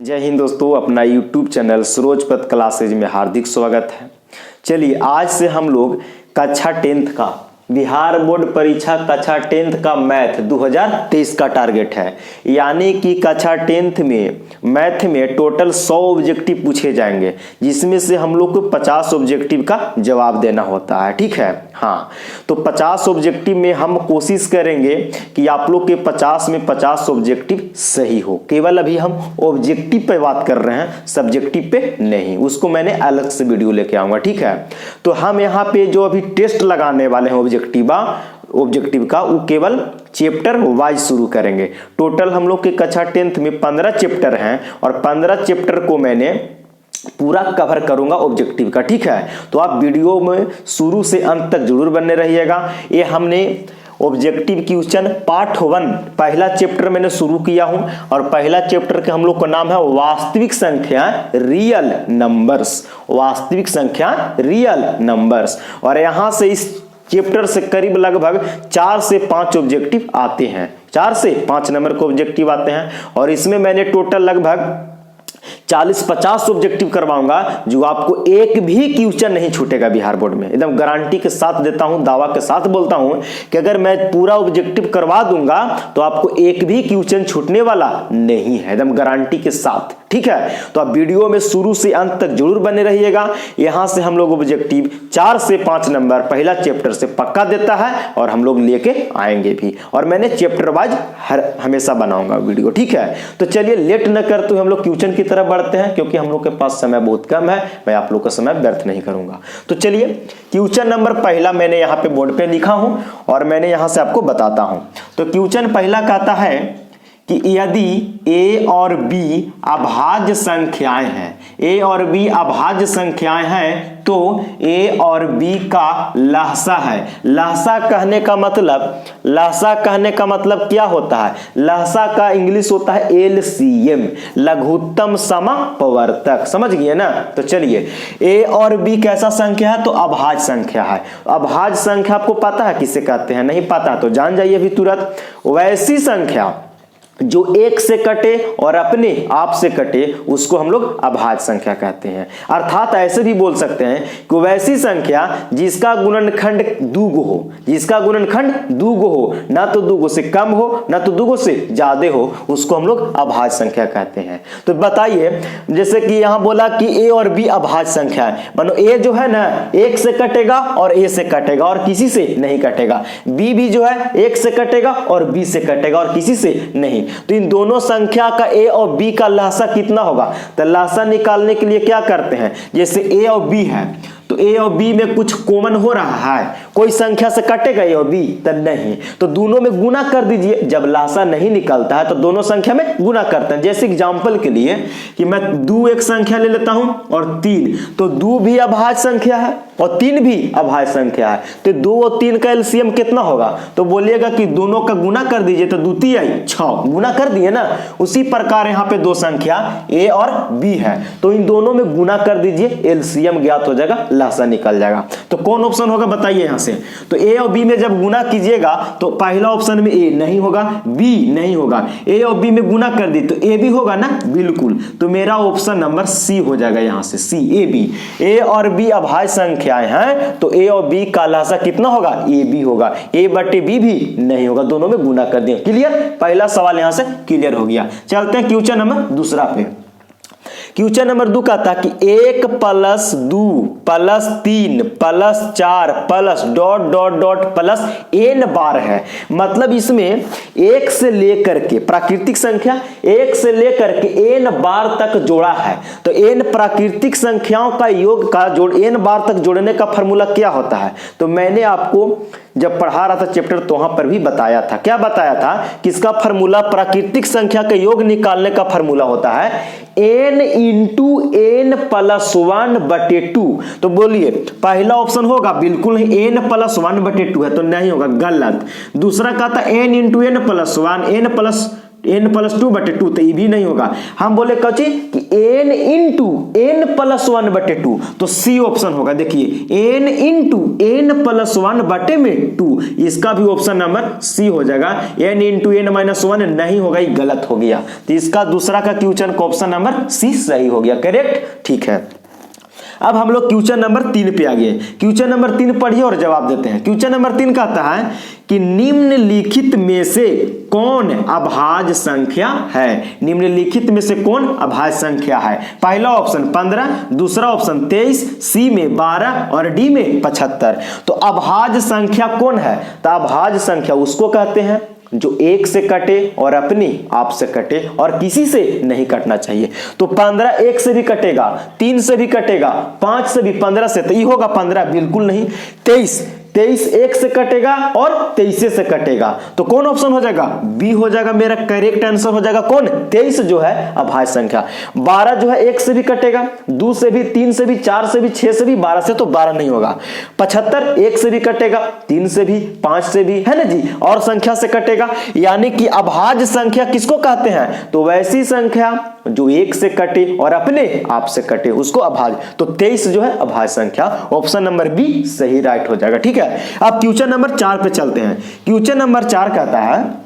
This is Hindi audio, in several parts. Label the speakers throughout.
Speaker 1: जय हिंद दोस्तों, अपना YouTube चैनल सरोजपत क्लासेज में हार्दिक स्वागत है। चलिए आज से हम लोग कक्षा 10th का बिहार बोर्ड परीक्षा कक्षा 10th का मैथ 2023 का टारगेट है। यानी कि कक्षा 10th में मैथ में टोटल 100 ऑब्जेक्टिव पूछे जाएंगे, जिसमें से हम लोग को 50 ऑब्जेक्टिव का जवाब देना होता है। ठीक है, हाँ, तो 50 ऑब्जेक्टिव में हम कोशिश करेंगे कि आप लोग के 50 में 50 ऑब्जेक्टिव सही हो। केवल अभी हम ऑब्जेक्टिव पे बात कर रहे हैं, सब्जेक्टिव पे नहीं। उसको मैंने अलग से वीडियो लेके आऊंगा। ठीक है, तो हम यहाँ पे जो अभी टेस्ट लगाने वाले हैं ऑब्जेक्टिव का, वो केवल चैप्टर वाइज शुरू करेंगे। टोटल हम लोग के कक्षा 10th में 15 चैप्टर हैं और 15 चैप्टर को मैंने पूरा कवर करूंगा ऑब्जेक्टिव का। ठीक है, तो आप वीडियो में शुरू से अंत तक जरूर बने रहिएगा। ये हमने ऑब्जेक्टिव क्वेश्चन पार्ट 1 पहला चैप्टर मैंने शुरू किया हूं और पहला चैप्टर के हम लोग का नाम है वास्तविक संख्या रियल नंबर्स। वास्तविक संख्या रियल नंबर्स, और यहां से इस चैप्टर से करीब लगभग 4 से 5 ऑब्जेक्टिव आते हैं। 4 से 5 नंबर के ऑब्जेक्टिव आते हैं और इसमें मैंने टोटल लगभग 40-50 ऑब्जेक्टिव करवाऊंगा, जो आपको एक भी क्वेश्चन नहीं छूटेगा बिहार बोर्ड में। एकदम गारंटी के साथ देता हूं, दावा के साथ बोलता हूं कि अगर मैं पूरा ऑब्जेक्टिव करवा दूंगा तो आपको एक भी क्वेश्चन छूटने वाला नहीं है, एकदम गारंटी के साथ। ठीक है, तो आप वीडियो में शुरू से अंत तक जरूर बने रहिएगा। यहां से हम लोग ऑब्जेक्टिव 4 से 5 नंबर पहला चैप्टर से पक्का देता है और हम लोग लेके आएंगे भी, और मैंने चैप्टर वाइज हमेशा बनाऊंगा वीडियो। ठीक है, तो चलिए लेट न करते हुए हम लोग क्वेश्चन की तरफ बढ़ते हैं, क्योंकि हम लोग के पास समय बहुत कम है। मैं आप लोग का समय व्यर्थ नहीं करूंगा। तो चलिए क्वेश्चन नंबर पहला मैंने यहाँ पे बोर्ड पे लिखा हूं और मैंने यहां से आपको बताता हूं। तो क्वेश्चन पहला कहता है कि यदि a और b अभाज्य संख्याएं हैं, a और b अभाज्य संख्याएं हैं, तो a और b का लहसा है। लहसा कहने का मतलब क्या होता है? लहसा का इंग्लिश होता है LCM, लघुत्तम समापवर्तक। समझ गए ना? तो चलिए, a और b कैसा संख्या है? तो अभाज्य संख्या है। अभाज्य संख्या आपको पता है किसे कहते हैं? नहीं पता तो जान जाइए अभी तुरंत। वैसी संख्या जो एक से कटे और अपने आप से कटे, उसको हम लोग अभाज्य संख्या कहते हैं। अर्थात ऐसे भी बोल सकते हैं कि वैसी संख्या जिसका गुणनखंड दुगो हो, जिसका गुणनखंड दुगो हो, ना तो दुगो से कम हो ना तो दुगो से ज्यादा हो, उसको हम लोग अभाज्य संख्या कहते हैं। तो बताइए, जैसे कि यहां बोला कि a और b अभाज्य संख्या है, मानो a जो है ना एक से कटेगा और a से कटेगा और किसी से नहीं कटेगा, b भी जो है एक से कटेगा और b से कटेगा और किसी से नहीं। तो इन दोनों संख्या का a और b का लहसा कितना होगा? तो लहसा निकालने के लिए क्या करते हैं? जैसे a और b है तो a और b में कुछ कॉमन हो रहा है, कोई संख्या से कटेगा a और b? तो नहीं, तो दोनों में गुना कर दीजिए। जब लहसा नहीं निकलता है तो दोनों संख्या में गुना करते हैं। जैसे एग्जांपल के लिए कि मैं 2 एक संख्या ले लेता हूं और 3, तो 2 भी अभाज्य संख्या है और 3 भी अभाज्य संख्या है। तो 2 और 3 का एलसीएम कितना होगा? तो बोलिएगा कि दोनों का गुना कर दीजिए, तो 2 3 6, गुना कर दिए ना। उसी प्रकार यहाँ पे 2 संख्या a और b है, तो इन दोनों में गुना कर दीजिए, एलसीएम ज्ञात हो जाएगा, लहसा निकल जाएगा। तो कौन ऑप्शन होगा बताइए यहां से? तो a और b में जब गुना कीजिएगा तो पहला ऑप्शन में a नहीं होगा, b नहीं होगा। a और b में गुना कर दी तो a भी होगा ना, बिल्कुल। तो मेरा ऑप्शन नंबर c हो जाएगा यहां से, c a b। a और b अभाज्य संख्याएं हैं तो a और b का लहसा कितना होगा? a b होगा। a बटे b भी नहीं होगा, दोनों में गुना कर दिया। क्लियर? पहला सवाल यहां से क्लियर हो गया। चलते हैं क्वेश्चन नंबर दूसरा पे। क्वेश्चन नंबर 2 कहता कि 1 + 2 + 3 + 4 + ... n बार है। मतलब इसमें 1 से लेकर के प्राकृतिक संख्या 1 से लेकर के n बार तक जोड़ा है। तो n प्राकृतिक संख्याओं का योग का जोड़ n बार तक जोड़ने का फॉर्मूला क्या होता है? तो मैंने आपको जब पढ़ा रहा था चैप्टर तो वहां पर भी बताया था। क्या बताया था? कि इसका फॉर्मूला प्राकृतिक संख्या का योग निकालने का फॉर्मूला होता है n × n + 1/2। तो बोलिए पहला ऑप्शन होगा? बिल्कुल नहीं, n + 1/2 है, तो नहीं होगा, गलत। दूसरा कहता n × n + 1, n + n plus 2/2, तो ये भी नहीं होगा। हम बोले कौची कि n इंटू n प्लस 1/2, तो सी ऑप्शन होगा। देखिए n इंटू n प्लस 1/2, इसका भी ऑप्शन नंबर सी हो जाएगा। n इंटू n माइनस 1 नहीं होगा, ये गलत हो गया, तो इसका दूसरा का क्वेश्चन का ऑप्शन नंबर सी सही हो गया, करेक्ट, ठीक है। अब हम लोग क्वेश्चन नंबर 3 पे आ गए। क्वेश्चन नंबर 3 पढ़िए और जवाब देते हैं। क्वेश्चन नंबर 3 कहता है कि निम्नलिखित में से कौन अभाज्य संख्या है। निम्नलिखित में से कौन अभाज्य संख्या है। पहला ऑप्शन 15, दूसरा ऑप्शन 23, सी में 12 और डी में 75। तो अभाज्य संख्या कौन है, तो अभाज्य संख्या उसको कहते हैं जो एक से कटे और अपने आप से कटे और किसी से नहीं कटना चाहिए। तो 15 एक से भी कटेगा, 3 से भी कटेगा, 5 से भी, 15 से, तो ये होगा 15, बिल्कुल नहीं। 23 एक से कटेगा और 23 से कटेगा, तो कौन ऑप्शन हो जाएगा, बी हो जाएगा। मेरा करेक्ट आंसर हो जाएगा कौन, 23 जो है अभाज्य संख्या। 12 जो है एक से भी कटेगा, 2 से भी, 3 से भी, 4 से भी, 6 से भी, 12 से तो 12 नहीं होगा। 75 एक से भी कटेगा, 3 से भी, 5 से भी, है ना जी, और संख्या से कटेगा। यानी कि अभाज्य संख्या किसको कहते हैं, तो वैसी संख्या जो एक से कटे और अपने आप से कटे उसको अभाज्य। तो 23 जो है अभाज्य संख्या, ऑप्शन नंबर बी सही राइट हो जाएगा, ठीक है। अब क्वेश्चन नंबर 4 पे चलते हैं। क्वेश्चन नंबर 4 कहता है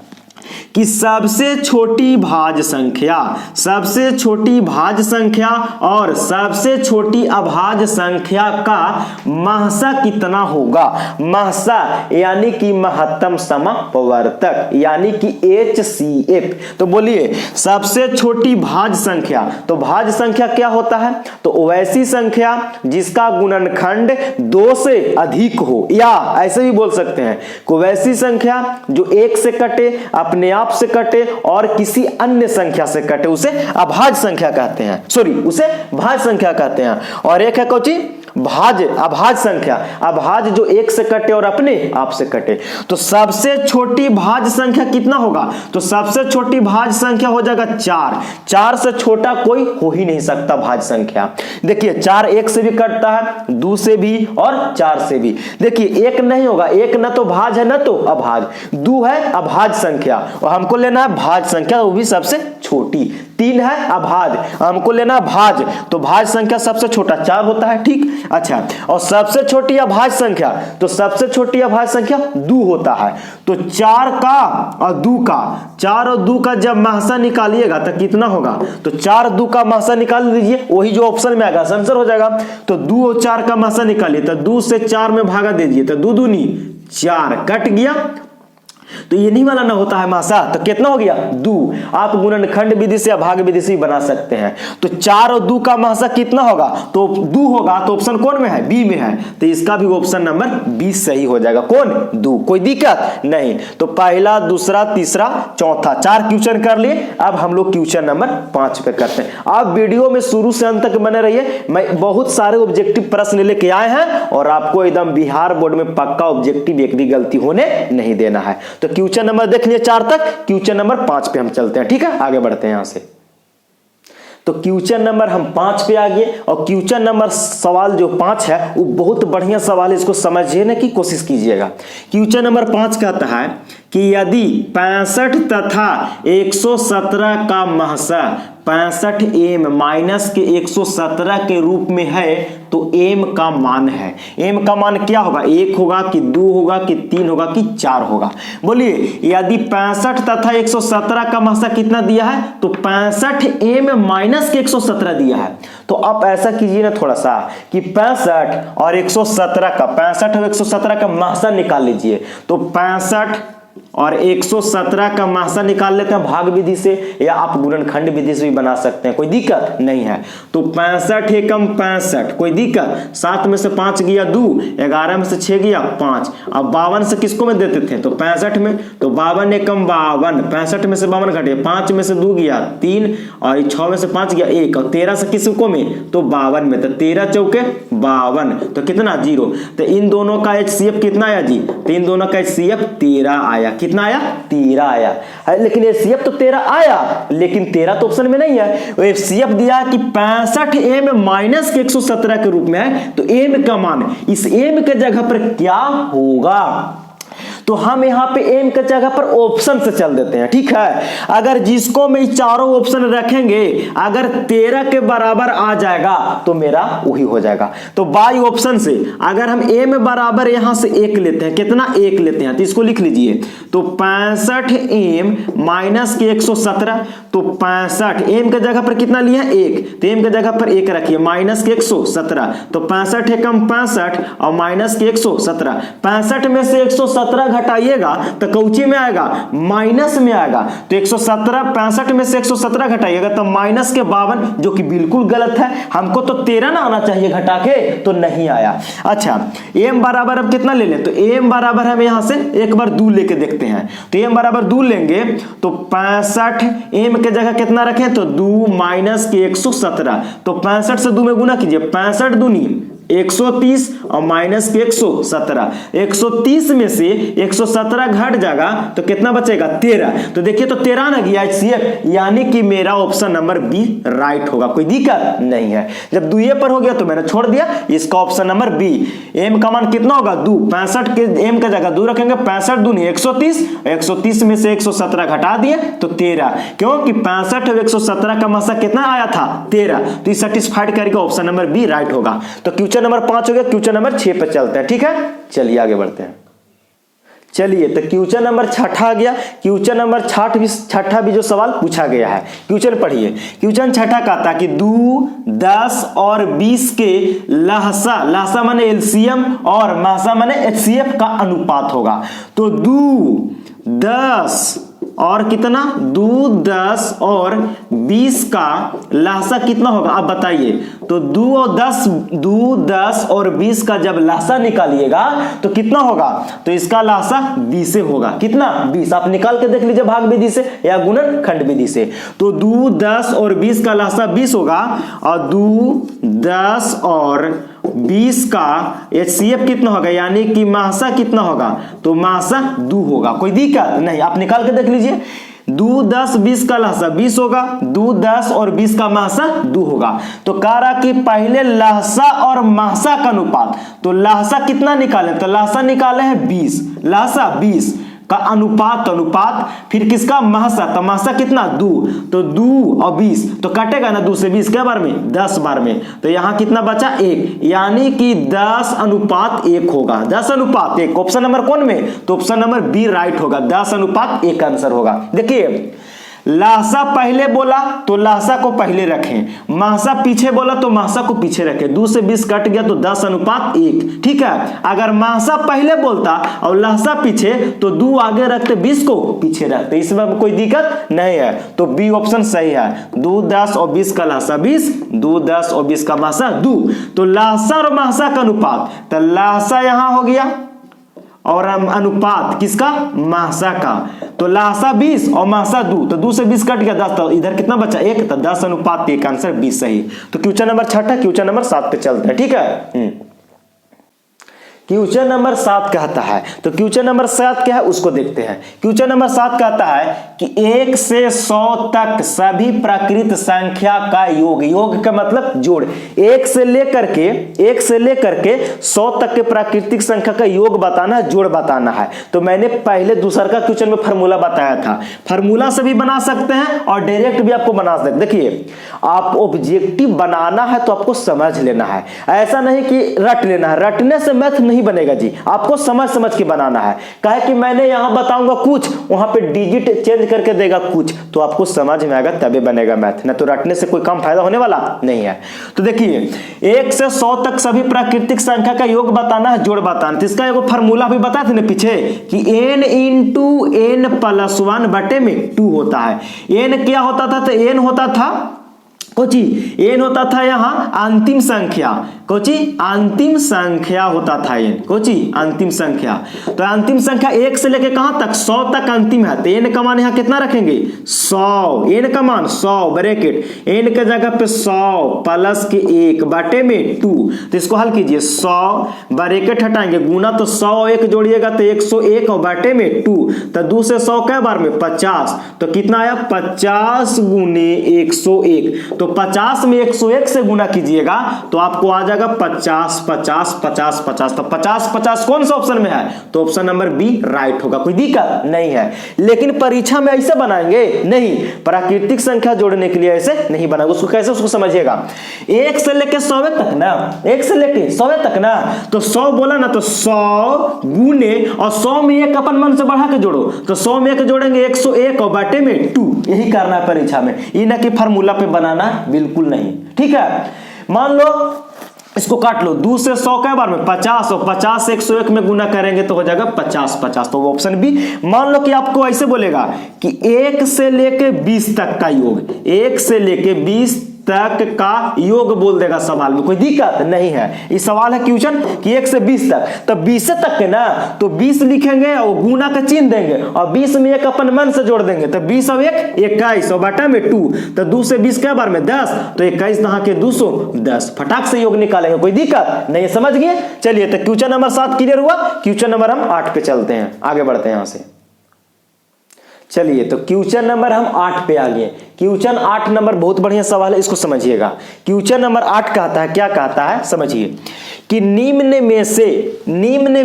Speaker 1: कि सबसे छोटी भाज्य संख्या, सबसे छोटी भाज्य संख्या और सबसे छोटी अभाज्य संख्या का महसा कितना होगा। महसा यानी कि महत्तम समापवर्तक, यानी कि HCF। तो बोलिए सबसे छोटी भाज्य संख्या, तो भाज्य संख्या क्या होता है, तो वैसी संख्या जिसका गुणनखंड 2 से अधिक हो, या ऐसे भी बोल सकते हैं कोई वैसी संख्या जो 1 से कटे, अपने आप से कटे और किसी अन्य संख्या से कटे, उसे अभाज्य संख्या कहते हैं, सॉरी उसे भाज्य संख्या कहते हैं। और एक है कौची, भाज्य, अभाज्य संख्या, अभाज्य जो 1 से कटे और अपने आप से कटे। तो सबसे छोटी भाज्य संख्या कितना होगा, तो सबसे छोटी भाज्य संख्या हो जाएगा 4। 4 से छोटा कोई हो ही नहीं सकता भाज्य संख्या। देखिए 4 1 से भी कटता है, 2 से भी और 4 से भी। देखिए 1 नहीं होगा, 1 न तो भाज्य है न तो अभाज्य, 2 है अभाज्य संख्या और हमको लेना है भाज्य संख्या, वो भी सबसे छोटी। 3 है अभाज्य, हमको लेना भाज्य, तो भाज्य संख्या सबसे छोटा 4 होता है, ठीक। अच्छा, और सबसे छोटी अभाज्य संख्या, तो सबसे छोटी अभाज्य संख्या 2 होता है। तो 4 का और 2 का, 4 और 2 का जब महसा निकालिएगा तो कितना होगा, तो 4 2 का महसा निकाल लीजिए, वही जो ऑप्शन में आएगा आंसर हो जाएगा। तो 2 और 4 का महसा निकालिए, तो 2 से 4 में भागा दीजिए, तो 2 दूनी 4 कट गया, तो ये नहीं वाला ना होता है मासा, तो कितना हो गया 2। आप गुणनखंड विधि से अभाज्य विधि से बना सकते हैं। तो 4 और 2 का मासा कितना होगा, तो 2 होगा, तो ऑप्शन कौन में है, बी में है, तो इसका भी ऑप्शन नंबर 20 सही हो जाएगा, कौन 2। कोई दिक्कत नहीं। तो पहला, दूसरा, तीसरा, चौथा, 4 क्वेश्चन कर लिए। अब हम लोग क्वेश्चन नंबर 5 पे करते हैं। आप वीडियो में शुरू से अंत तक बने रहिए, मैं बहुत सारे ऑब्जेक्टिव प्रश्न लेके आए हैं और आपको एकदम बिहार बोर्ड में पक्का ऑब्जेक्टिव एक भी गलती होने नहीं देना है। तो क्वेश्चन नंबर देख लिए 4 तक, क्वेश्चन नंबर 5 पे हम चलते हैं, ठीक है, आगे बढ़ते हैं यहां से। तो क्वेश्चन नंबर हम 5 पे आ गए और क्वेश्चन नंबर सवाल जो 5 है वो बहुत बढ़िया सवाल है, इसको समझने की कोशिश कीजिएगा। क्वेश्चन नंबर 5 कहता है कि यदि 65 तथा 117 का महसा 65 m माइनस के 117 के रूप में है तो m का मान है। m का मान क्या होगा, 1 होगा कि 2 होगा कि 3 होगा कि 4 होगा। बोलिए यदि 65 तथा 117 का महसा कितना दिया है, तो 65 m माइनस के 117 दिया है। तो आप ऐसा कीजिए ना थोड़ा सा कि 65 और 117 का, 65 और 117 का महसा निकाल लीजिए। तो 65 और 117 का महसा निकाल लेते हैं भाग विधि से, या आप गुणनखंड विधि से भी बना सकते हैं, कोई दिक्कत नहीं है। तो 65 एकम 65, कोई दिक्कत, 7 में से 5 गया 2, 11 में से 6 गया 5। अब 52 से किसको में देते थे, तो 65 में, तो 52 एकम 52, 65 में से 52 घटे, 5 में से 2 गया 3 और 6 में से 5 गया 1 और 13 से किसको में, तो 52 में, तो 13 चौके 52, तो कितना 0। तो इन दोनों का HCF कितना आया जी, तो इन दोनों का HCF 13 आया। कितना आया, 13 आया है। लेकिन HCF तो 13 आया, लेकिन 13 तो ऑप्शन में नहीं है। वो HCF दिया कि 65 m माइनस के 117 के रूप में है, तो m का मान इस m के जगह पर क्या होगा। तो हम यहाँ पे m के जगह पर ऑप्शन से चल देते हैं, ठीक है। अगर जिसको मैं चारों ऑप्शन रखेंगे अगर 13 के बराबर आ जाएगा तो मेरा वही हो जाएगा। तो बाई ऑप्शन से अगर हम m बराबर यहां से 1 लेते हैं, कितना 1 लेते हैं, तो इसको लिख लीजिए, तो 65m माइनस के 117, तो 65 m के जगह पर कितना लिया 1, तो m के जगह पर 1 रखिए, माइनस के 117, तो 65 एकम 65 और माइनस के 117, 65 में से 117 घटाइएगा तो कौची में आएगा, माइनस में आएगा। तो 117 65 में से 117 घटाइएगा तो माइनस के 52, जो कि बिल्कुल गलत है, हमको तो 13 ना आना चाहिए घटा के, तो नहीं आया। अच्छा m बराबर अब कितना ले लें, तो m बराबर हम यहां से एक बार 2 लेके देखते हैं, तो m बराबर 2 लेंगे तो 65 m के जगह कितना रखें, तो 2 माइनस के 117, तो 65 से 2 में गुना कीजिए, 65 दूनी 130 और माइनस के 117, 130 में से 117 घट जाएगा तो कितना बचेगा 13, तो देखिए तो 13 ना गया HCF, यानी कि मेरा ऑप्शन नंबर बी राइट होगा, कोई दिक्कत नहीं है। जब दुए पर हो गया तो मैंने छोड़ दिया, इसका ऑप्शन नंबर बी। m का मान कितना होगा 2, 65 के m का जगह 2 रखेंगे, 65 दूनी 130, 130 में से 117 घटा दिए तो 13, क्योंकि 65 और 117 का मसा कितना आया था 13, तो इस सेटिस्फाइड करके ऑप्शन नंबर बी राइट होगा। तो क्वेश्चन नंबर 5 हो गया, क्वेश्चन नंबर 6 पे चलते हैं, ठीक है। चलिए आगे बढ़ते हैं। चलिए तो क्वेश्चन नंबर 6 आ गया, क्वेश्चन नंबर 6 भी जो सवाल पूछा गया है, क्वेश्चन पढ़िए। क्वेश्चन 6 का था कि 2, 10 और 20 के लहसा माने एलसीएम और महसा माने एचसीएफ का अनुपात होगा। तो 2, 10 और कितना 2, 10 और 20 का लहसा कितना होगा आप बताइए। तो 2, 10 और 20 का जब लहसा निकालिएगा तो कितना होगा, तो इसका लहसा 20 से होगा, कितना 20, आप निकाल के देख लीजिए भाग विधि से या गुणनखंड विधि से। तो 2, 10 और 20 का लहसा 20 होगा, और 2, 10 और 20 का HCF कितना होगा, यानी कि महसा कितना होगा, तो महसा 2 होगा, कोई दिक्कत नहीं, आप निकाल के देख लीजिए। 2, 10, 20 का लहसा 20 होगा, 2, 10 और 20 का महसा 2 होगा। तो कह रहा कि पहले लहसा और महसा का अनुपात, तो लहसा कितना निकाले, तो लहसा निकाले हैं 20, लहसा 20 का अनुपात फिर किसका महसा, तो महसा कितना 2, तो 2 और 20 तो कटेगा ना 2 से 20 क्या बार में 10 बार में, तो यहां कितना बचा 1, यानी कि 10:1 होगा, 10:1। ऑप्शन नंबर कौन में, तो ऑप्शन नंबर बी राइट होगा, 10:1 आंसर होगा। देखिए लहसा पहले बोला तो लहसा को पहले रखें, महसा पीछे बोला तो महसा को पीछे रखें, 2 से 20 कट गया तो 10:1, ठीक है। अगर महसा पहले बोलता और लहसा पीछे तो 2 आगे रखते 20 को पीछे रखते, इसमें कोई दिक्कत नहीं है, तो बी ऑप्शन सही है। 2, 10 और 20 का लहसा 20, 2, 10 और 20 का महसा 2, तो लहसा और महसा का अनुपात, तो लहसा यहां हो गया और अनुपात किसका, महसा का, तो लहसा 20 और महसा 2, तो 2 से 20 कट गया 10, तो इधर कितना बचा 1, तो 10:1 आंसर 20 सही। तो क्वेश्चन नंबर 6 क्वेश्चन नंबर 7 पे चलते हैं, ठीक है। क्वेश्चन नंबर 7 कहता है, तो क्वेश्चन नंबर 7 क्या है उसको देखते हैं। क्वेश्चन नंबर 7 कहता है कि 1 से 100 तक सभी प्राकृत संख्या का योग का मतलब जोड़, 1 से लेकर के 100 तक के प्राकृतिक संख्या का योग बताना है, जोड़ बताना है। तो मैंने पहले दूसरा का क्वेश्चन में फार्मूला बताया था, फार्मूला से भी बना सकते हैं और डायरेक्ट भी आपको बना सकते हैं। देखिए आप ऑब्जेक्टिव बनाना है तो आपको समझ लेना है, ऐसा नहीं कि रट लेना है, रटने से मैथ नहीं बनेगा जी, आपको समझ के बनाना है। कहे कि मैंने यहां बताऊंगा कुछ, वहां पे डिजिट चेंज करके देगा कुछ, तो आपको समझ में आएगा तभी बनेगा मैथ, ना तो रटने से कोई काम फायदा होने वाला नहीं है। तो देखिए 1 से 100 तक सभी प्राकृतिक संख्या का योग बताना है, जोड़ बताना, तो इसका एगो फार्मूला भी बताए थे ना पीछे कि n × n+1 बटे में 2 होता है। n क्या होता था, तो n होता था कोची, n होता था यहाँ अंतिम संख्या, कोची अंतिम संख्या होता था n, कोची अंतिम संख्या। तो अंतिम संख्या 1 से लेके कहां तक 100 तक अंतिम है, तो n का मान यहाँ कितना रखेंगे 100, n का मान 100 ब्रैकेट n के जगह पे 100 प्लस के 1 बटे में 2, तो इसको हल कीजिए 100 ब्रैकेट हटाएंगे गुना, तो 100 1 जोड़िएगा तो 101 और बटे में 2, तो 2 से 100 कै बार में 50, तो कितना आया 50 × 101, तो 50 में 101 से गुना कीजिएगा तो आपको आ जाएगा 50 50 50 50। तो 50 50 कौन सा ऑप्शन में है? तो ऑप्शन नंबर बी राइट होगा, कोई दिक्कत नहीं है। लेकिन परीक्षा में ऐसे बनाएंगे नहीं, प्राकृतिक संख्या जोड़ने के लिए ऐसे नहीं बनाएंगे। उसको कैसे, उसको समझिएगा। 1 से लेके 100 तक ना, 1 से लेके 100 तक ना, तो 100 बोला ना तो 100 गुने और 100 में 1 अपन मन से बढ़ा के जोड़ो, तो 100 में 1 जोड़ेंगे 101 और बाटे में 2। यही करना है परीक्षा में, ये ना कि फार्मूला पे बनाना बिल्कुल नहीं, ठीक है। मान लो इसको काट लो, 2 से 100 के बार में 50 और 50 से 101 में गुना करेंगे तो हो जाएगा 50 50। तो वो ऑप्शन बी। मान लो कि आपको ऐसे बोलेगा कि 1 से लेके 20 तक का योग, 1 से लेके 20 तक का योग बोल देगा सवाल में, कोई दिक्कत नहीं है। ये सवाल है क्वेश्चन कि 1 से 20 तक, तो 20 तक के ना तो 20 लिखेंगे और गुना का चिन्ह देंगे और 20 में 1 अपन मन से जोड़ देंगे, तो 20 और 1 21 और बटा में 2, तो 2 से 20 के बार में 10, तो 21 नहा के 210, फटाक से योग निकालेंगे, कोई दिक्कत नहीं, समझ गए। चलिए तो क्वेश्चन नंबर 7 क्लियर हुआ। क्वेश्चन नंबर हम 8 पे चलते हैं, आगे बढ़ते हैं यहां से। चलिए तो क्वेश्चन नंबर हम 8 पे आ गए। क्वेश्चन 8 नंबर बहुत बढ़िया सवाल है, इसको समझिएगा। क्वेश्चन नंबर 8 कहता है, क्या कहता है समझिए, कि निम्न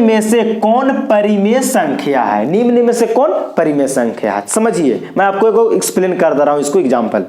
Speaker 1: में से कौन परिमेय संख्या है? निम्न में से कौन परिमेय संख्या है? समझिए, मैं आपको एक्सप्लेन कर दे रहा हूं इसको एग्जाम्पल।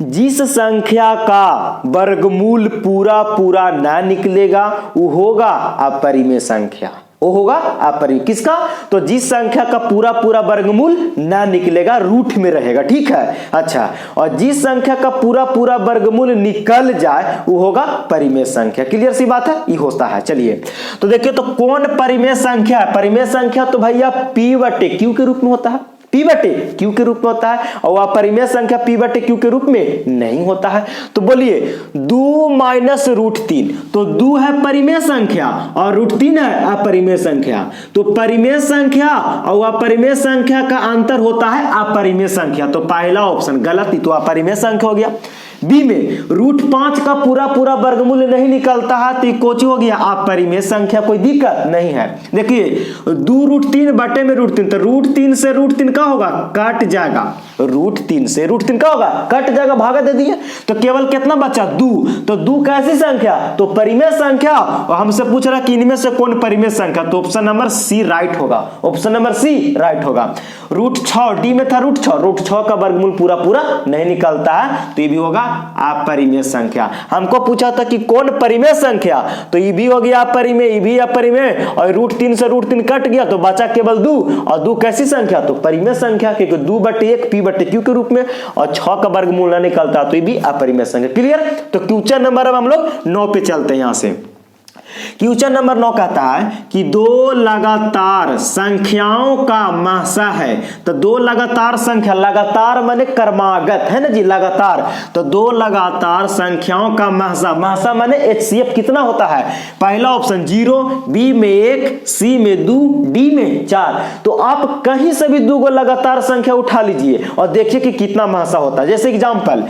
Speaker 1: जिस संख्या का वर्गमूल पूरा ना निकलेगा वो होगा अपरिमेय संख्या, वो होगा अपरिमेय। किसका? तो जिस संख्या का पूरा वर्गमूल ना निकलेगा, रूट में रहेगा, ठीक है। अच्छा, और जिस संख्या का पूरा वर्गमूल निकल जाए वो होगा परिमेय संख्या। क्लियर सी बात है, ये होता है। चलिए तो देखिए, तो कौन परिमेय संख्या है? परिमेय संख्या तो भैया p/q के रूप में होता है, p/q के रूप में होता है, और अपरिमेय संख्या p/q के रूप में नहीं होता है। तो बोलिए 2 माइनस √3, तो 2 है परिमेय संख्या और √3 है अपरिमेय संख्या। तो परिमेय संख्या और अपरिमेय संख्या का अंतर होता है अपरिमेय संख्या, तो पहला ऑप्शन गलत ही, तो अपरिमेय संख्या हो गया। बी में √5 का पूरा वर्गमूल नहीं निकलता है, तो कोच हो गया अपरिमेय संख्या, कोई दिक्कत नहीं है। देखिए 2√3 बटे में √3, तो √3 से √3 का होगा कट जाएगा, √3 से √3 का होगा कट जाएगा, भागा दे दिए, तो केवल कितना बचा 2। तो 2 कैसी संख्या? तो परिमेय संख्या, और हमसे पूछ रहा कि इनमें से कौन परिमेय संख्या, तो ऑप्शन नंबर सी राइट होगा, ऑप्शन नंबर सी राइट होगा। √6 डी में था √6 का वर्गमूल पूरा नहीं निकलता है, तो ये भी होगा अपरिमेय संख्या। हमको पूछा था कि कौन परिमेय संख्या, तो ये भी हो गया अपरिमेय, ये भी अपरिमेय, और √3 से √3 कट गया तो बचा केवल 2, और 2 कैसी संख्या? तो परिमेय संख्या, क्योंकि 2/1 p/q के रूप में, और 6 का वर्गमूल ना निकलता तो ये भी अपरिमेय संख्या। क्लियर। तो क्वेश्चन नंबर अब हम लोग 9 पे चलते हैं। यहां से क्वेश्चन नंबर 9 कहता है कि 2 लगातार संख्याओं का महसा है। तो 2 लगातार संख्या, लगातार माने क्रमागत है ना जी, लगातार। तो 2 लगातार संख्याओं का महसा माने HCF कितना होता है? पहला ऑप्शन 0, बी में 1, सी में 2, डी में 4। तो आप कहीं से भी 2 लगातार संख्या उठा लीजिए और देखिए कि कितना महसा होता है। जैसे एग्जांपल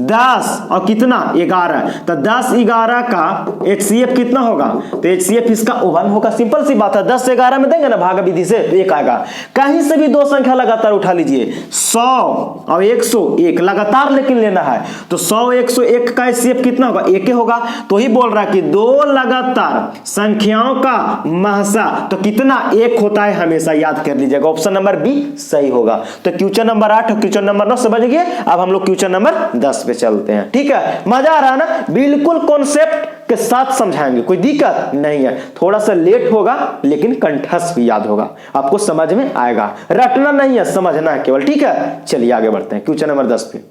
Speaker 1: 10 और कितना 11, तो 10 11 का HCF कितना होगा? तो HCF इसका 1 होगा, सिंपल सी बात है। 10 से 11 में देंगे ना भाग विधि से, तो 1 आएगा। कहीं से भी 2 संख्या लगातार उठा लीजिए, 100 और 101 लगातार लेकिन लेना है, तो 100 101 का HCF कितना होगा? 1 होगा। तो ही बोल रहा है कि 2 लगातार संख्याओं का महसा तो कितना? 1 होता है, हमेशा याद कर लीजिएगा, ऑप्शन नंबर बी सही होगा। तो क्वेश्चन नंबर 8 और क्वेश्चन नंबर 9 समझ गए। अब हम लोग क्वेश्चन नंबर 10 पे चलते हैं, ठीक है। मजा आ रहा है ना, बिल्कुल कॉन्सेप्ट के साथ समझाएंगे, कोई दिक्कत नहीं है। थोड़ा सा लेट होगा लेकिन कंठस्थ याद होगा, आपको समझ में आएगा, रटना नहीं है, समझना है केवल, ठीक है। चलिए आगे बढ़ते हैं क्वेश्चन नंबर 10 पे।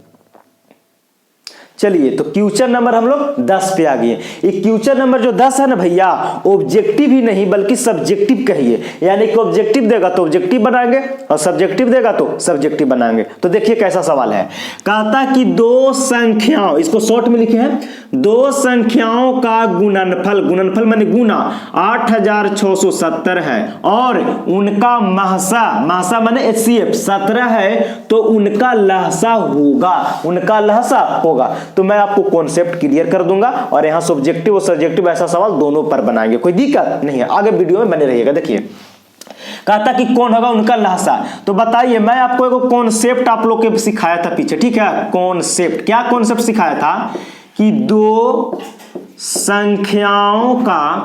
Speaker 1: चलिए तो क्वेश्चन नंबर हम लोग 10 पे आ गए। ये क्वेश्चन नंबर जो 10 है ना भैया, ऑब्जेक्टिव ही नहीं बल्कि सब्जेक्टिव कहिए, यानी कि ऑब्जेक्टिव देगा तो ऑब्जेक्टिव बनाएंगे और सब्जेक्टिव देगा तो सब्जेक्टिव बनाएंगे। तो देखिए कैसा सवाल है, कहता कि 2 संख्याओं, इसको शॉर्ट में लिखे हैं, 2 संख्याओं का गुणनफल माने गुना 8670 है और उनका महसा माने HCF 17 है, तो उनका लहसा होगा। तो मैं आपको कॉन्सेप्ट क्लियर कर दूंगा और यहां सब्जेक्टिव और सब्जेक्टिव ऐसा सवाल दोनों पर बनाएंगे, कोई दिक्कत नहीं है। आगे वीडियो में बने रहिएगा। देखिए कहता कि कौन होगा उनका लहसा। तो बताइए, मैं आपको एक कॉन्सेप्ट आप लोग के सिखाया था पीछे, ठीक है। कॉन्सेप्ट, क्या कॉन्सेप्ट सिखाया था कि दो संख्याओं का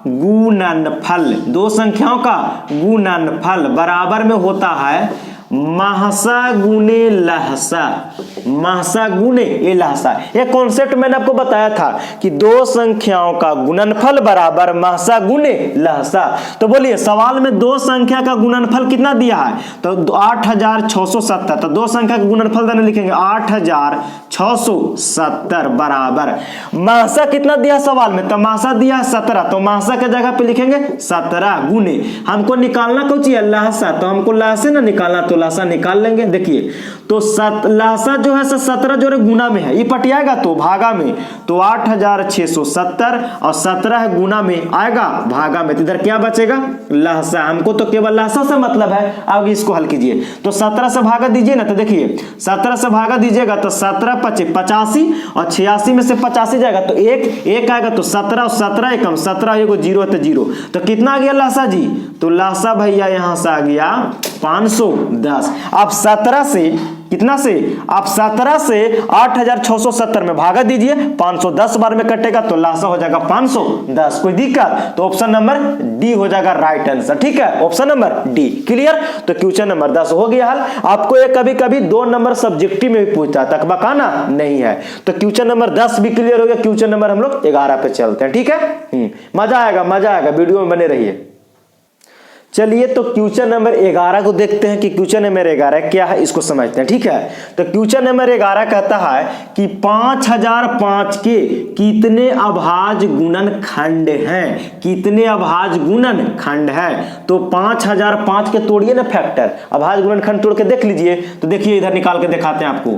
Speaker 1: गुणनफल, दो संख्याओं का गुणनफल बराबर में होता है महसा गुने लहसा, महसा गुने ये लहसा। ये कॉन्सेप्ट मैंने आपको बताया था कि दो संख्याओं का गुणनफल बराबर महसा गुने लहसा। तो बोलिए, सवाल में दो संख्या का गुणनफल कितना दिया है, तो 8670। तो दो संख्या का गुणनफल देने लिखेंगे 8670 बराबर महसा कितना दिया सवाल में, तो महसा दिया 17, तो महसा के जगह पे लिखेंगे 17 गुने, हमको निकालना कौन चाहिए, लहसा। तो हमको लहसे ना निकालना, तो लहसा निकाल लेंगे। देखिए, तो लहसा जो है 17 जो है गुना में है, ये पटियाएगा तो भागा में, तो 8670 और 17 है गुना में, आएगा भागा में, तो इधर क्या बचेगा, लहसा। हमको तो केवल लहसा से मतलब है। अब इसको हल कीजिए, तो 17 से भागा दीजिए ना, तो देखिए 17 से भागा दीजिएगा तो 17 × 85 और 86 में से 85 जाएगा तो एक आएगा, तो 17 और 17 एकम 17, एगो जीरो है तो जीरो, तो कितना आ गया लहसा जी, तो लहसा भैया यहां से आ गया 510। अब 17 से कितना से, आप 17 से 8670 में भागा दीजिए, 510 बार में कटेगा तो लहसा हो जाएगा 510। कोई दिक्कत, तो ऑप्शन नंबर डी हो जाएगा राइट आंसर, ठीक है, ऑप्शन नंबर डी। क्लियर, तो क्वेश्चन नंबर 10 हो गया हल। आपको ये कभी कभी 2 नंबर सब्जेक्टिव में भी पूछता है, तकबकाना नहीं है। तो क्वेश्चन नंबर 10 भी क्लियर हो गया। क्वेश्चन नंबर हम लोग 11 पे चलते हैं, ठीक है। मजा आएगा, वीडियो में बने रहिए। चलिए, तो क्वेश्चन नंबर 11 को देखते हैं कि क्वेश्चन नंबर 11 क्या है, इसको समझते हैं, ठीक है। तो क्वेश्चन नंबर 11 कहता है कि 5005 के कितने अभाज्य गुणनखंड हैं, कितने अभाज्य गुणनखंड हैं। तो 5005 के तोड़िए ना फैक्टर, अभाज्य गुणनखंड तोड़ के देख लीजिए। तो देखिए, इधर निकाल के दिखाते हैं आपको।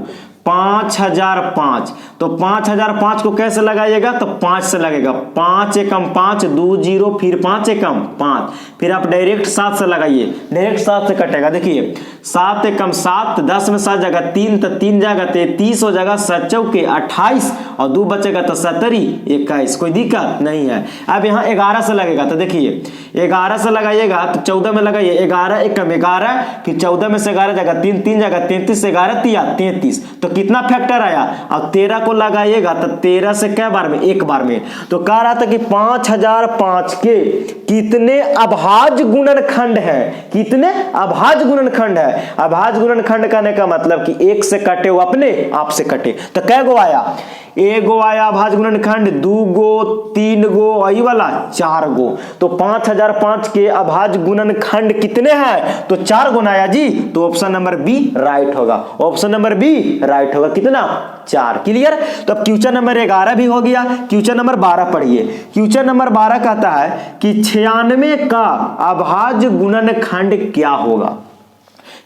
Speaker 1: 5005, तो 5005 को कैसे लगाइएगा, तो 5 से लगेगा, 5 एकम 5, 2 0, फिर 5 एकम 5, फिर आप डायरेक्ट 7 से लगाइए, डायरेक्ट 7 से कटेगा। देखिए 7 एकम 7, 10 में 7 जाएगा 3, तो 3 जाएगा 33 हो जाएगा, 7 चौके 28 और 2 बचेगा तो 70 21। कोई दिक्कत नहीं है। अब यहाँ 11 से लगेगा, तो देखिए 11 से लगाइएगा तो 14 में लगाइए, 11 एकम 11, फिर 14 में से 11 जाएगा 3, 3 जाएगा 33 से 11 33, तो कितना फैक्टर आया। अब 13 को लगाइएगा तो 13 से क्या बार में, एक बार में। तो कह रहा था कि 5005 के कितने अभाज्य गुणनखंड है, कितने अभाज्य गुणनखंड है। अभाज्य गुणनखंड कहने का मतलब कि एक से कटे वो अपने आप से कटे। तो कै गो आया, एगो आया अभाज्य गुणनखंड, 2 गो, 3 गो, आई वाला 4 गो। तो 5005 के अभाज्य गुणनखंड कितने हैं, तो 4 गुना आया जी। तो ऑप्शन नंबर बी राइट होगा, ऑप्शन नंबर बी राइट होगा। कितना, 4। क्लियर। तो अब क्वेश्चन नंबर 11 भी हो गया। क्वेश्चन नंबर 12 पढ़िए। क्वेश्चन नंबर 12 कहता है कि 96 का अभाज्य गुणनखंड क्या होगा।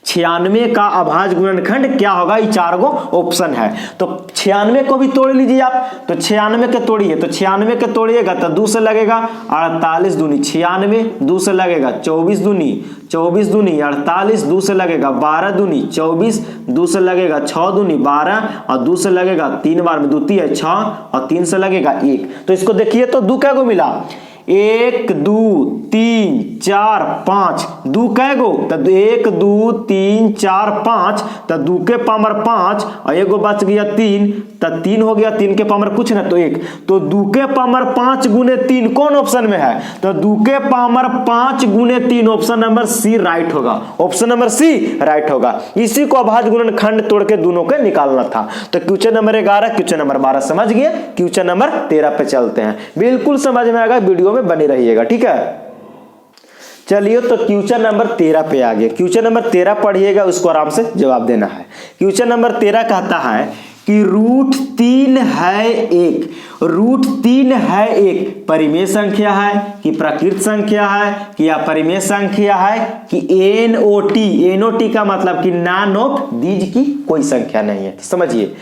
Speaker 1: 96 का अभाज्य गुणनखंड क्या होगा, ये 4 गो ऑप्शन है। तो 96 को भी तोड़ लीजिए आप, तो 96 के तोड़िए, तो 96 के तोड़िएगा तो 2 से लगेगा 48 दूनी 96, 2 से लगेगा 24 दूनी 48, 2 से लगेगा 12 दूनी 24, 2 से लगेगा 6 दूनी 12 और 2 से लगेगा 3 बार में 2 3 6 और 3 से लगेगा 1। तो इसको देखिए, तो 2 क्या को मिला, 1 2 3 4 5, 2 कै गो, तो 1 2 3 4 5, तो 2 के पावर 5 और एगो बच गया 3, तो 3 हो गया, 3 के पावर कुछ ना तो 1, तो 2 के पावर 5 गुने 3 कौन ऑप्शन में है, तो 2 के पावर 5 गुने 3 ऑप्शन नंबर सी राइट होगा, ऑप्शन नंबर सी राइट होगा। इसी को अभाज्य गुणनखंड तोड़ के दोनों के निकालना था। तो क्वेश्चन नंबर 11, क्वेश्चन नंबर 12 समझ गए। क्वेश्चन नंबर 13 पे चलते हैं, बिल्कुल समझ में आएगा, वीडियो में बने रहिएगा, ठीक है। चलिए, तो क्वेश्चन नंबर 13 पे आ गए। क्वेश्चन नंबर 13 पढ़िएगा, उसको आराम से जवाब देना है। क्वेश्चन नंबर 13 कहता है कि √3 है 1, √3 है 1 परिमेय संख्या है कि प्राकृत संख्या है कि अपरिमेय संख्या है कि NOT का मतलब कि नॉन ऑफ दीज की कोई संख्या नहीं है। तो समझिए,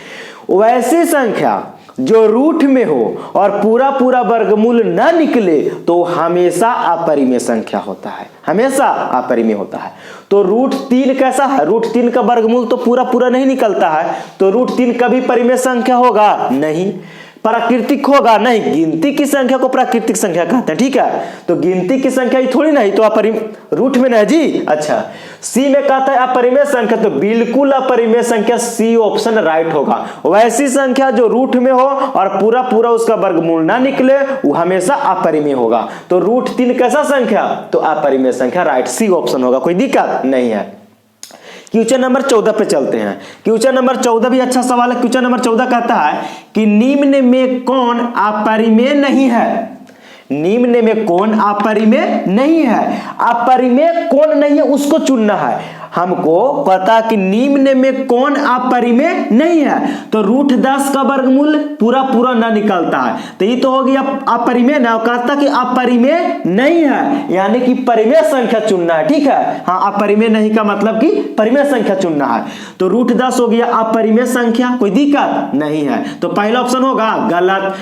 Speaker 1: वैसी संख्या जो रूट में हो और पूरा पूरा वर्गमूल न निकले तो हमेशा अपरिमेय संख्या होता है, हमेशा अपरिमेय होता है। तो √3 कैसा है, √3 का वर्गमूल तो पूरा पूरा नहीं निकलता है, तो √3 कभी परिमेय संख्या होगा नहीं। प्राकृतिक होगा नहीं, गिनती की संख्या को प्राकृतिक संख्या कहते हैं, ठीक है। तो गिनती की संख्या ही थोड़ी नहीं, तो रूट में नहीं जी। अच्छा, सी में कहता है अपरिमेय संख्या, तो बिल्कुल अपरिमेय संख्या, सी ऑप्शन राइट होगा। वैसी संख्या जो रूट में हो और पूरा पूरा उसका वर्गमूल ना निकले वो हमेशा अपरिमेय होगा। तो रूट 3 कैसा संख्या, तो अपरिमेय संख्या, राइट, सी ऑप्शन होगा, कोई दिक्कत नहीं है। क्वेश्चन नंबर 14 पे चलते हैं। क्वेश्चन नंबर 14 भी अच्छा सवाल है। क्वेश्चन नंबर 14 कहता है कि निम्न में कौन अपरिमेय नहीं है। निम्न में कौन अपरिमेय नहीं है। अपरिमेय कौन नहीं है उसको चुनना है हमको, पता कि निम्न में कौन अपरिमेय नहीं है। तो रूट 10 का वर्गमूल पूरा पूरा ना निकलता है, तो ये तो हो गया अपरिमेय ना, कहता कि अपरिमेय नहीं है, यानी कि परिमेय संख्या चुनना है, ठीक है। हाँ, अपरिमेय नहीं का मतलब कि परिमेय संख्या चुनना है। तो रूट 10 हो गया अपरिमेय संख्या, कोई दिक्कत नहीं है। तो पहला ऑप्शन होगा गलत।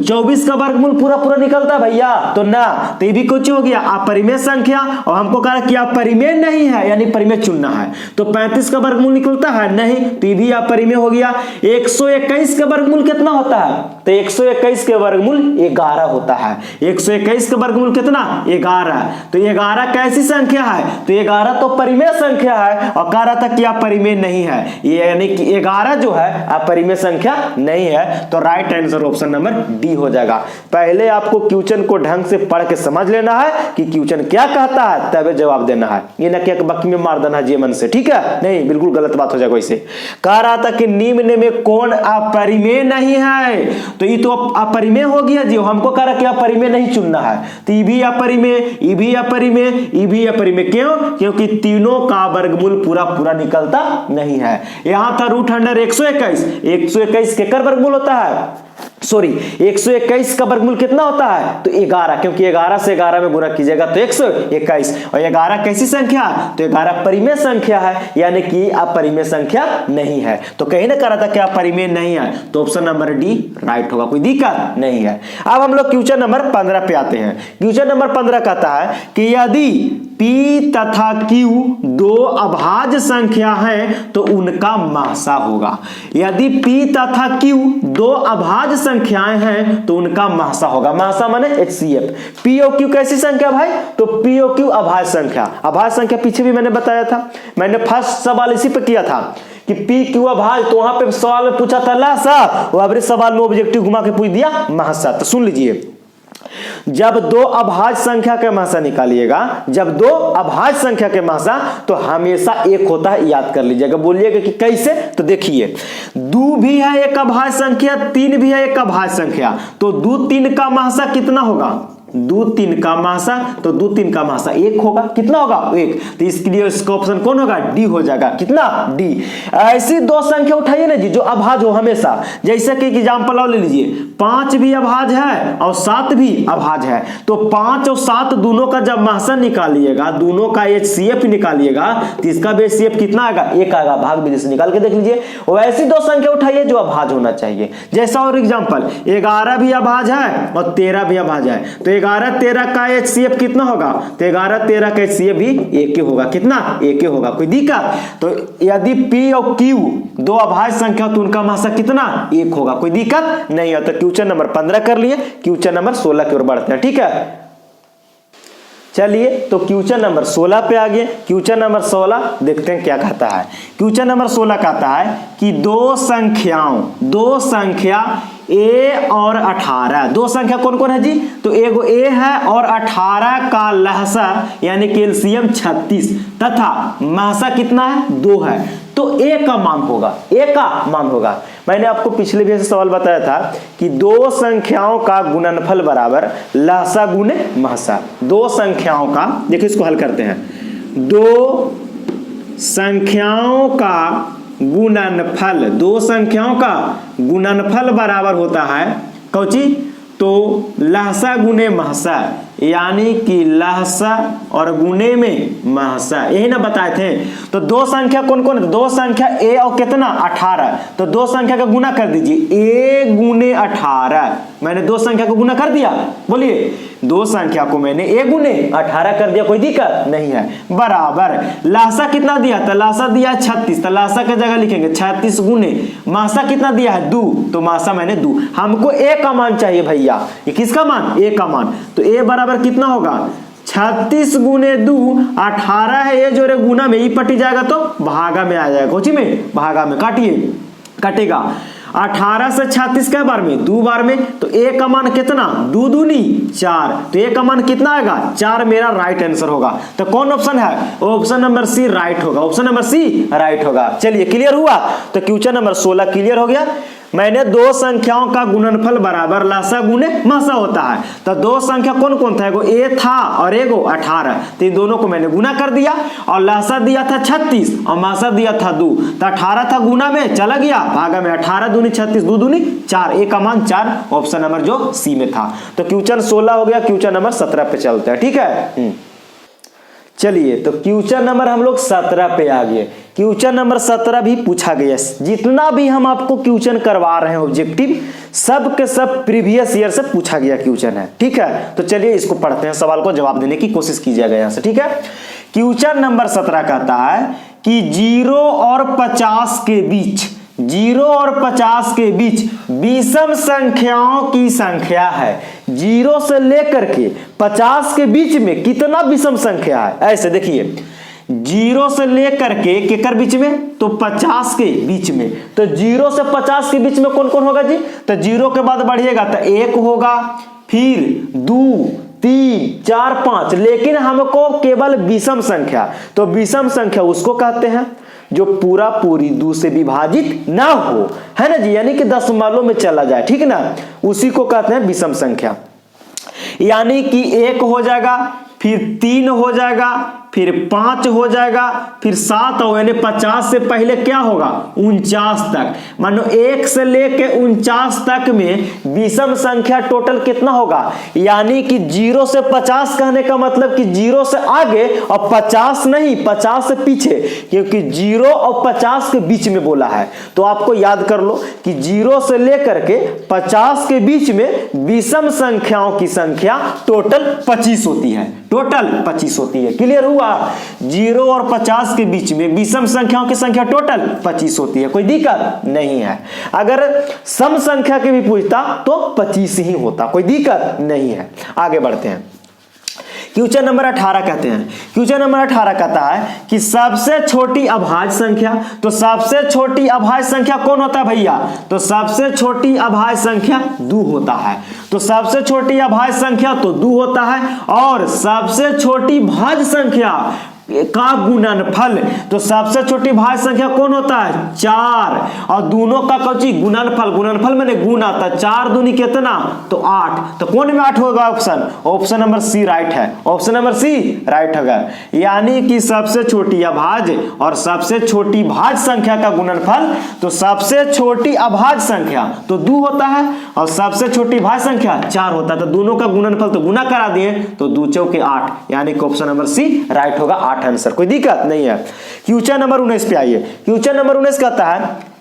Speaker 1: 24 का वर्गमूल पूरा पूरा निकलता है भैया, तो ना, तो ये भी कुछ हो गया अपरिमेय संख्या, और हमको कहा कि अपरिमेय नहीं है यानी परिमेय चुनना है। तो 35 का वर्गमूल निकलता है नहीं, तो ये भी अपरिमेय हो गया। 121 का वर्गमूल कितना होता है, तो 121 के वर्गमूल 11 होता है। 121 का वर्गमूल कितना, 11। तो 11 कैसी संख्या है, तो 11 तो परिमेय संख्या है, और कह रहा था कि अपरिमेय नहीं है, यानी कि 11 जो है अपरिमेय संख्या नहीं है। तो right answer option number D हो जाएगा। पहले आपको क्वेश्चन को ढंग से पढ़ के समझ लेना है कि क्वेश्चन क्या कहता है, तब जवाब देना है, ये ना कि बक्की में मार देना जी मन से, ठीक है, नहीं, बिल्कुल गलत बात हो जाएगा। वैसे कह रहा था कि निम्न में कौन अपरिमेय नहीं है, तो ये तो अपरिमेय हो गया जी, हमको कह रहा कि अपरिमेय नहीं चुनना है, तो ये भी अपरिमेय, ये भी अपरिमेय, ये भी अपरिमेय। क्यों, क्योंकि तीनों का वर्गमूल पूरा पूरा निकलता नहीं है। यहां था रूट अंडर 121, 121 के कर वर्गमूल होता है, सॉरी 121 का वर्गमूल कितना होता है, तो 11, क्योंकि 11 से 11 में गुणा कीजिएगा तो 121, और 11 कैसी संख्या, तो 11 परिमेय संख्या है, यानी कि अपरिमेय संख्या नहीं है। तो कहीं ना कह रहा था कि अपरिमेय नहीं है, तो ऑप्शन नंबर डी राइट होगा, कोई दिक्कत नहीं है। अब हम लोग क्वेश्चन नंबर 15 पे आते हैं। क्वेश्चन नंबर 15 कहता है कि यदि P तथा Q दो अभाज्य संख्या है तो उनका महसा होगा। यदि P तथा Q दो अभाज्य संख्याएं हैं तो उनका महसा होगा। महसा माने HCF। P और Q कैसी संख्या भाई, तो P और Q अभाज्य संख्या। अभाज्य संख्या पीछे भी मैंने बताया था, मैंने फर्स्ट सवाल इसी पे किया था कि P Q अभाज्य, तो वहां पे सवाल में पूछा था लहसा, वो अगले सवाल में ऑब्जेक्टिव घुमा के पूछ दिया महसा। तो सुन लीजिए, जब दो अभाज्य संख्या के महसा निकालिएगा, जब दो अभाज्य संख्या के महसा, तो हमेशा एक होता है, याद कर लीजिएगा। बोलिएगा कि कैसे, तो देखिए 2 भी है एक अभाज्य संख्या, 3 भी है एक अभाज्य संख्या, तो 2 3 का महसा कितना होगा, 2 3 का महसा, तो 2 3 का महसा 1 होगा, कितना होगा 1, तो इसके लिए इसका ऑप्शन कौन होगा, डी हो जाएगा, कितना डी। ऐसी दो संख्या उठाइए ना जी जो अभाज्य हो हमेशा, जैसे कि एग्जांपल और ले लीजिए, 5 भी अभाज्य है और 7 भी अभाज्य है, तो 5 और 7 दोनों का जब महसा निकालिएगा, दोनों का HCF निकालिएगा, तो इसका भी HCF कितना आएगा, 1 आएगा। भाग विधि से निकाल के देख लीजिए। वैसी दो संख्या उठाइए जो अभाज्य होना चाहिए, जैसा और एग्जांपल 11 भी अभाज्य है और 13 भी अभाज्य है, तो 11 13 का HCF कितना होगा, तो 11 13 का HCF भी 1 होगा, कितना 1 होगा, कोई दिक्कत। तो यदि P और Q दो अभाज्य संख्या तो उनका महसा कितना 1 होगा, कोई दिक्कत नहीं है। तो क्वेश्चन नंबर 15 कर लिए। क्वेश्चन नंबर 16 की ओर बढ़ते हैं, ठीक है। चलिए, तो क्वेश्चन नंबर 16 पे आ गए। क्वेश्चन नंबर 16 देखते हैं क्या कहता है। क्वेश्चन नंबर 16 कहता है कि दो संख्या A और 18, दो संख्या कौन कौन है जी, तो एगो A है और 18 का लहसा यानी कि एलसीएम 36 तथा महसा कितना है 2 है, तो A का मान होगा, A का मान होगा। मैंने आपको पिछले भी सवाल बताया था कि दो संख्याओं का गुणनफल बराबर लहसा गुने महसा। दो संख्याओं का, देखिए इसको हल करते हैं, दो संख्याओं का गुणनफल, दो संख्याओं का गुणनफल बराबर होता है कौची, तो लहसा गुने महसा, यानी कि लहसा और गुने में महसा, यही ना बताए थे। तो दो संख्या कौन कौन है? दो संख्या ए और कितना 18, तो दो संख्या का गुना कर दीजिए, ए गुने 18। मैंने दो संख्या को गुना कर दिया, बोलिए दो संख्या को मैंने ए गुने 18 कर दिया, कोई दिक्कत नहीं है। बराबर लहसा कितना दिया था? लहसा दिया 36, तो लहसा की जगह लिखेंगे 36 गुने महसा कितना दिया है 2, तो महसा मैंने 2। हमको ए का मान चाहिए भैया, ये किसका मान? ए का मान। तो ए बराबर कितना होगा? 36 गुने 2 18 है, ये जोड़े गुना में, ये पटी जाएगा तो भागा में आ जाएगा, कोची में भागा में, काटिए कटेगा। 18 से 36 के बार में 2 बार में, तो ए का मान कितना? 2 दूनी 4, तो ए का मान कितना आएगा? 4 मेरा राइट आंसर होगा। तो कौन ऑप्शन है? ऑप्शन नंबर सी राइट होगा, ऑप्शन नंबर सी राइट होगा। चलिए क्लियर हुआ? तो क्वेश्चन नंबर 16 क्लियर हो गया। मैंने दो संख्याओं का गुणनफल बराबर लसा गुने महसा होता है, तो दो संख्या कौन कौन था? एगो ए था और एगो 18, तो इन दोनों को मैंने गुना कर दिया, और लसा दिया था 36 और महसा दिया था 2, तो 18 था गुना में चला गया भागा में, 18 दूनी 36 2 दूनी 4, ए का मान 4, ऑप्शन नंबर जो सी में था। तो क्वेश्चन 16 हो गया। क्वेश्चन नंबर 17 पे चलते हैं, ठीक है। चलिए तो क्वेश्चन नंबर हम लोग 17 पे आ गए। क्वेश्चन नंबर 17 भी पूछा गया। जितना भी हम आपको क्वेश्चन करवा रहे हैं ऑब्जेक्टिव, सब के सब प्रीवियस ईयर से पूछा गया क्वेश्चन है, ठीक है। तो चलिए इसको पढ़ते हैं, सवाल को जवाब देने की कोशिश कीजिएगा यहाँ से, ठीक है। क्वेश्चन नंबर 17 कहता है कि 0 और 50 के बीच, 0 और 50 के बीच विषम संख्याओं की संख्या है। 0 से लेकर के 50 के बीच में कितना विषम संख्या है? ऐसे देखिए, 0 से लेकर के केकर बीच में? तो 50 के बीच में। तो 0 से 50 के बीच में कौन कौन होगा जी? तो 0 के बाद बढ़िएगा तो 1 होगा, फिर 2 3 4 5, लेकिन हमको केवल विषम संख्या, तो विषम संख्या उसको कहते हैं जो पूरा पूरी 2 से विभाजित ना हो, है ना जी, यानी कि दशमलव में चला जाए, ठीक ना, उसी को कहते हैं विषम संख्या। यानी कि 1 हो जाएगा, फिर 3 हो जाएगा, फिर 5 हो जाएगा, फिर 7 हो, यानी 50 से पहले क्या होगा? 49 तक। मानो 1 से लेके 49 तक में विषम संख्या टोटल कितना होगा? यानी कि 0 से 50 कहने का मतलब कि 0 से आगे और 50 नहीं, 50 से पीछे, क्योंकि 0 और 50 के बीच में बोला है। तो आपको याद कर लो कि 0 से लेकर के 50 के बीच में विषम संख्याओं की संख्या टोटल 25 होती है, टोटल 25 होती है। क्लियर हुआ? 0 और 50 के बीच में विषम संख्याओं की संख्या टोटल 25 होती है, कोई दिक्कत नहीं है। अगर सम संख्या के भी पूछता तो 25 ही होता, कोई दिक्कत नहीं है। आगे बढ़ते हैं। क्वेश्चन नंबर 18 कहते हैं, क्वेश्चन नंबर 18 कहता है कि सबसे छोटी अभाज्य संख्या, तो सबसे छोटी अभाज्य संख्या कौन होता है भैया? तो सबसे छोटी अभाज्य संख्या 2 होता है। तो सबसे छोटी अभाज्य संख्या तो 2 होता है, और सबसे छोटी भाज्य संख्या का गुणनफल, तो सबसे छोटी भाज्य संख्या कौन होता है? 4, और दोनों का कौची? गुणनफल। गुणनफल मैंने गुण आता है, 4 दूनी कितना? तो 8। तो कौन में 8 होगा option? Option number C right है, ऑप्शन नंबर सी राइट होगा। यानी कि सबसे छोटी अभाज्य और सबसे छोटी भाज्य संख्या का गुणनफल, तो सबसे छोटी अभाज्य संख्या तो 2 होता है, और सबसे छोटी भाज्य संख्या 4 होता है। तो दोनों का गुणनफल तो गुना करा दिए, तो 2 चौके 8, यानी कि ऑप्शन नंबर सी राइट होगा, 8 आंसर, कोई दिक्कत नहीं है। क्वेश्चन नंबर 19 पे आइए। क्वेश्चन नंबर 19 कहता है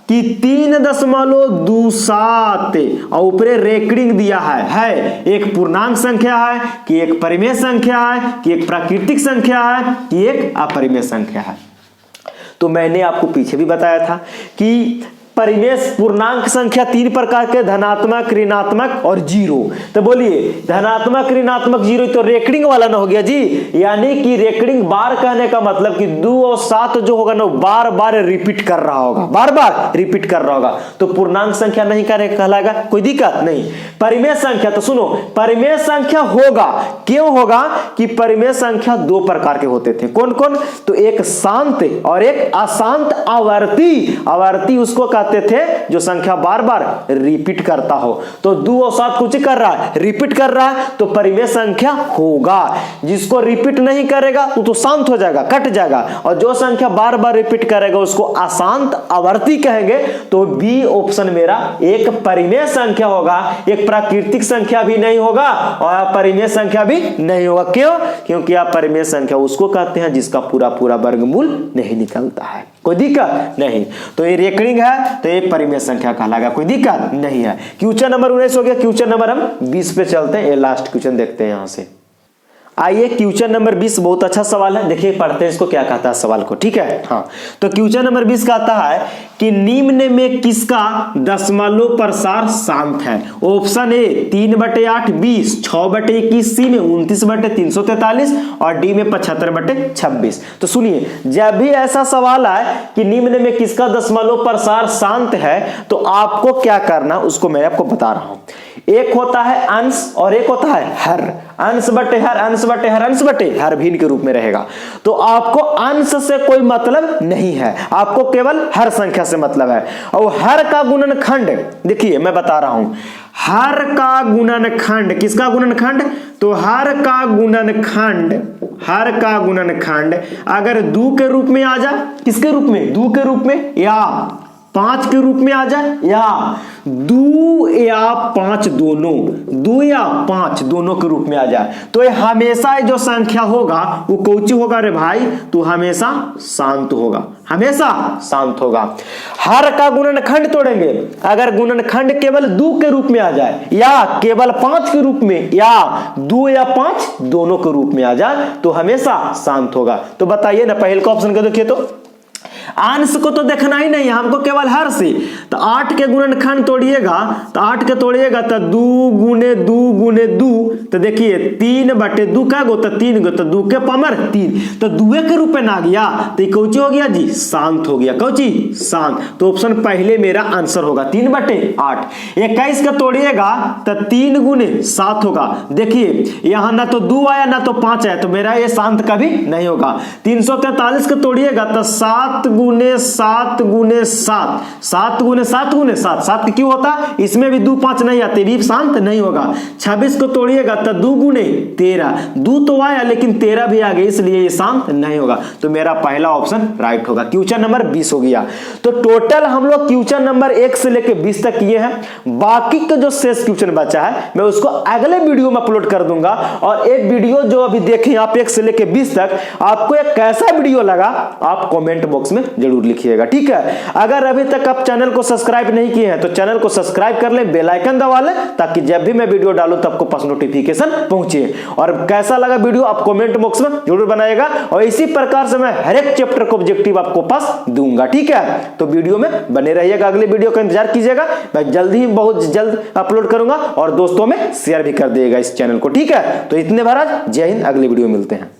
Speaker 1: कि 3.27 और ऊपरे रेकरिंग दिया है एक पूर्णांक संख्या है कि एक परिमेय संख्या है कि एक प्राकृतिक संख्या है कि एक अपरिमेय संख्या है। तो मैंने आपको पीछे भी बताया था कि परिमेय पूर्णांक संख्या 3 प्रकार के, धनात्मक, ऋणात्मक और 0। तो बोलिए धनात्मक, ऋणात्मक, 0, तो रेकरिंग वाला ना हो गया जी। यानी कि रेकरिंग बार कहने का मतलब कि 2 और 7 जो होगा ना बार बार रिपीट कर रहा होगा, बार बार रिपीट कर रहा होगा, तो पूर्णांक संख्या नहीं कहलाएगा, कोई दिक्कत नहीं। परिमेय संख्या, तो सुनो, परिमेय संख्या होगा, क्यों होगा कि परिमेय संख्या 2 प्रकार के होते थे। कौन कौन? तो एक शांत और एक अशांत आवर्ती। आवर्ती उसको कहते थे जो संख्या बार बार रिपीट करता हो। तो 2 और 7 कुछ कर रहा है, रिपीट कर रहा है, तो परिमेय संख्या होगा। जिसको रिपीट नहीं करेगा वो तो शांत हो जाएगा, कट जाएगा, और जो संख्या बार बार रिपीट करेगा उसको अशांत आवर्ती कहेंगे। तो बी ऑप्शन मेरा एक परिमेय संख्या होगा, एक प्राकृतिक संख्या भी नहीं होगा और अपरिमेय संख्या भी नहीं होगा। क्यों? क्योंकि अपरिमेय संख्या उसको कहते हैं जिसका पूरा पूरा वर्गमूल नहीं निकलता है। कोई दिक्कत नहीं। तो ये रेकरिंग है तो ये परिमेय संख्या कहलाएगा, कोई दिक्कत नहीं है। क्वेश्चन नंबर 19 हो गया। क्वेश्चन नंबर हम 20 पे चलते हैं। ये लास्ट क्वेश्चन देखते हैं यहां से। आइए क्वेश्चन नंबर 20 बहुत अच्छा सवाल है, देखिए पढ़ते हैं इसको क्या कहता है सवाल को, ठीक है। हाँ, तो क्वेश्चन नंबर 20 कहता है कि निम्न में किसका दशमलव प्रसार शांत है। ऑप्शन ए 3/8 20, 6/21 सी में 29/343 और डी में 75/26। तो सुनिए, जब भी ऐसा सवाल आए कि निम्न में किसका दशमलव प्रसार शांत है तो आपको क्या करना उसको मैं आपको बता रहा हूं। एक होता है अंश और एक होता है हर। अंश बटे हर, अंश बटे हर, अंश बटे हर भिन्न के रूप में रहेगा। तो आपको अंश से कोई मतलब नहीं है, आपको केवल हर संख्या से मतलब है। और हर का गुणनखंड देखिए मैं बता रहा हूं, हर का गुणनखंड, किसका गुणनखंड? तो हर का गुणनखंड, हर का गुणनखंड अगर 2 के रूप में आ जाए, किसके रूप में? 2 के रूप में, या 5 के रूप में आ जाए, या 2 या 5 दोनों, 2 या 5 दोनों के रूप में आ जाए, तो ये हमेशा जो संख्या होगा वो कौची होगा रे भाई? तो हमेशा शांत होगा, हमेशा शांत होगा। हर का गुणनखंड तोड़ेंगे, अगर गुणनखंड केवल 2 के रूप में आ जाए या केवल 5 के रूप में या 2 या 5 दोनों के रूप में आ जाए तो हमेशा शांत होगा। तो बताइए ना, पहले का ऑप्शन का देखिए, तो अंश को तो देखना ही नहीं, हमको केवल हर से। तो 8 के गुणनखंड तोड़िएगा, तो 8 के तोड़िएगा तो 2 गुने 2 गुने 2, तो देखिए 3/2 का गो, तो 3 गो, तो 2 के पावर 3, तो 2 के रूप में ना गया तो ये कौची हो गया जी? शांत हो गया। कौची? शांत। तो ऑप्शन पहले मेरा आंसर होगा 3/8। 21 का तोड़िएगा तो 3 गुने 7 होगा। देखिए यहां ना तो 2 आया ना तो 5 आया, तो मेरा ये शांत कभी नहीं होगा। 343 का तोड़िएगा तो 7 गुने 7 गुने 7, 7 गुने 7 गुने 7, 7 क्यों होता? इसमें भी 2 5 नहीं आते, भी शांत नहीं होगा। 26 को तोड़िएगा तो 2 गुने 13, 2 तो आया लेकिन 13 भी आ गया, इसलिए ये शांत नहीं होगा। तो मेरा पहला ऑप्शन राइट होगा। क्वेश्चन नंबर 20 हो गया। तो टोटल हम लोग क्वेश्चन नंबर 1 से लेकर 20 तक किए हैं। बाकी का जो शेष क्वेश्चन बचा है मैं उसको अगले वीडियो में अपलोड कर दूंगा। और एक वीडियो जो अभी देखें आप 1 से लेकर 20 तक, आपको एक कैसा वीडियो लगा आप कमेंट बॉक्स में जरूर लिखिएगा, ठीक है। अगर अभी तक आप चैनल को सब्सक्राइब नहीं किए हैं तो चैनल को सब्सक्राइब कर लें, बेल आइकन दबा लें, ताकि जब भी मैं वीडियो डालूं तब आपको पास नोटिफिकेशन पहुंचे। और कैसा लगा वीडियो आप कमेंट बॉक्स में जरूर बनाइएगा। और इसी प्रकार से मैं हर एक चैप्टर को ऑब्जेक्टिव आपको पास दूंगा, ठीक है। तो वीडियो में बने रहिएगा, अगले वीडियो का इंतजार कीजिएगा, मैं जल्दी ही बहुत जल्द अपलोड करूंगा। और दोस्तों में शेयर भी कर दिएगा इस चैनल को, ठीक है। तो इतने बार आज, जय हिंद, अगले वीडियो मिलते हैं।